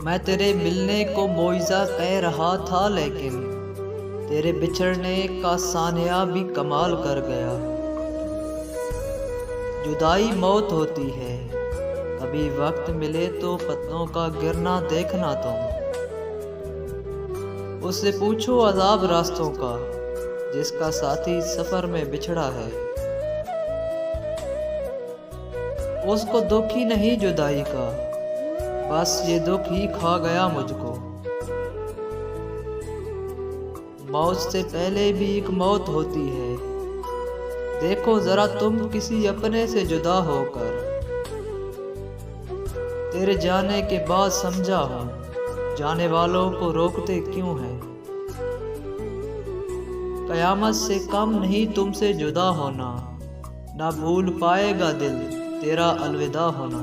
मैं तेरे मिलने को मोइज़ा कह रहा था, लेकिन तेरे बिछड़ने का सानिया भी कमाल कर गया। जुदाई मौत होती है, कभी वक्त मिले तो पत्तों का गिरना देखना तुम। उससे पूछो अजाब रास्तों का, जिसका साथी सफर में बिछड़ा है। उसको दुख ही नहीं जुदाई का, बस ये दुख ही खा गया मुझको। मौत से पहले भी एक मौत होती है, देखो जरा तुम किसी अपने से जुदा होकर। तेरे जाने के बाद समझा हूँ, जाने वालों को रोकते क्यों हैं। कयामत से कम नहीं तुमसे जुदा होना, ना भूल पाएगा दिल तेरा अलविदा होना।